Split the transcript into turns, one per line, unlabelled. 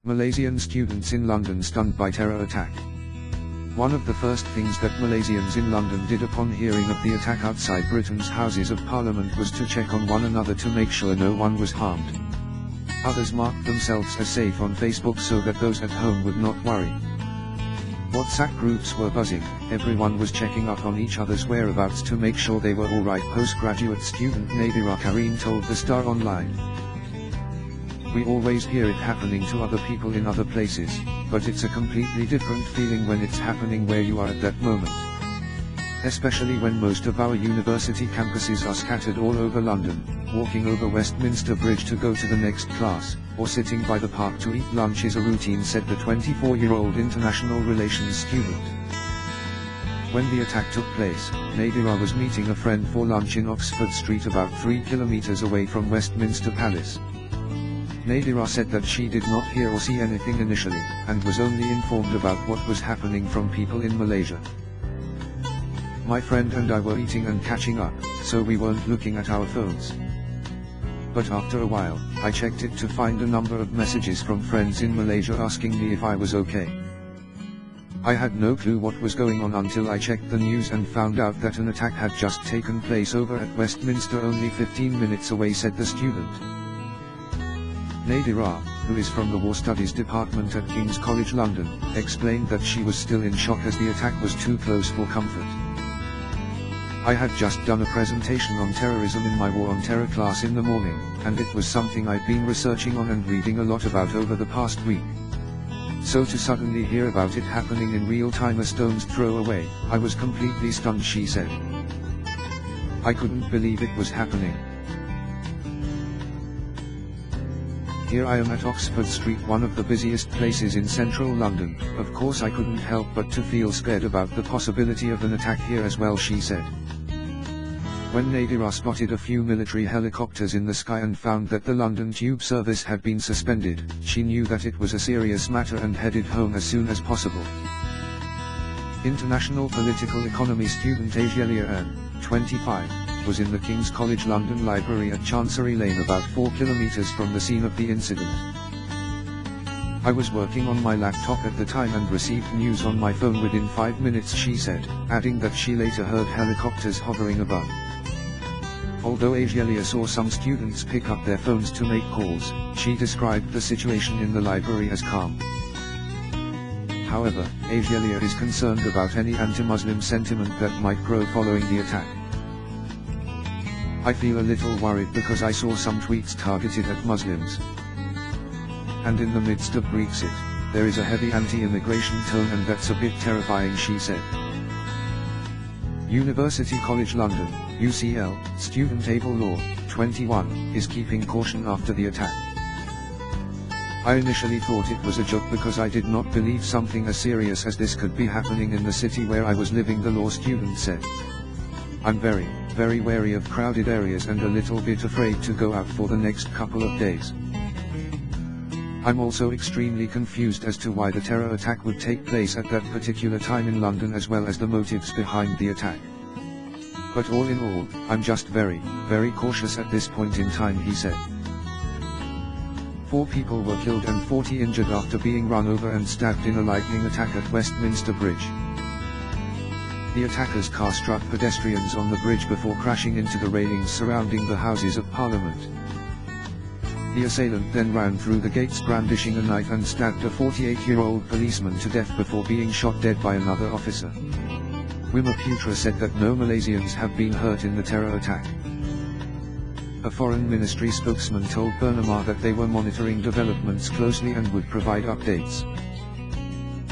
Malaysian students in London stunned by terror attack. One of the first things that Malaysians in London did upon hearing of the attack outside Britain's Houses of Parliament was to check on one another to make sure no one was harmed. Others marked themselves as safe on Facebook so that those at home would not worry. WhatsApp groups were buzzing, everyone was checking up on each other's whereabouts to make sure they were alright. Postgraduate student Nadira Karim told The Star Online. We always hear it happening to other people in other places, but it's a completely different feeling when it's happening where you are at that moment. Especially when most of our university campuses are scattered all over London, walking over Westminster Bridge to go to the next class, or sitting by the park to eat lunch is a routine, said the 24-year-old international relations student. When the attack took place, Nadira was meeting a friend for lunch in Oxford Street about 3 kilometers away from Westminster Palace. Nadira said that she did not hear or see anything initially, and was only informed about what was happening from people in Malaysia. My friend and I were eating and catching up, so we weren't looking at our phones. But after a while, I checked it to find a number of messages from friends in Malaysia asking me if I was okay. I had no clue what was going on until I checked the news and found out that an attack had just taken place over at Westminster only 15 minutes away, said the student. Nadira, who is from the War Studies Department at King's College London, explained that she was still in shock as the attack was too close for comfort. I had just done a presentation on terrorism in my War on Terror class in the morning, and it was something I'd been researching on and reading a lot about over the past week. So to suddenly hear about it happening in real time a stone's throw away, I was completely stunned, she said. I couldn't believe it was happening. Here I am at Oxford Street, one of the busiest places in central London. Of course I couldn't help but to feel scared about the possibility of an attack here as well, she said. When Nadira spotted a few military helicopters in the sky and found that the London Tube service had been suspended, she knew that it was a serious matter and headed home as soon as possible. International political economy student Asia Ann, 25, was in the King's College London Library at Chancery Lane, about 4 kilometers from the scene of the incident. I was working on my laptop at the time and received news on my phone within 5 minutes, she said, adding that she later heard helicopters hovering above. Although Asia saw some students pick up their phones to make calls, she described the situation in the library as calm. However, Asia is concerned about any anti-Muslim sentiment that might grow following the attack. I feel a little worried because I saw some tweets targeted at Muslims. And in the midst of Brexit, there is a heavy anti-immigration tone, and that's a bit terrifying, she said. University College London, UCL, student Abel Law, 21, is keeping caution after the attack. I initially thought it was a joke because I did not believe something as serious as this could be happening in the city where I was living, the law student said. I'm very, very wary of crowded areas and a little bit afraid to go out for the next couple of days. I'm also extremely confused as to why the terror attack would take place at that particular time in London, as well as the motives behind the attack. But all in all, I'm just very, very cautious at this point in time, he said. 4 people were killed and 40 injured after being run over and stabbed in a lightning attack at Westminster Bridge. The attacker's car struck pedestrians on the bridge before crashing into the railings surrounding the Houses of Parliament. The assailant then ran through the gates brandishing a knife and stabbed a 48-year-old policeman to death before being shot dead by another officer. Wimar Putra said that no Malaysians have been hurt in the terror attack. A foreign ministry spokesman told Bernama that they were monitoring developments closely and would provide updates.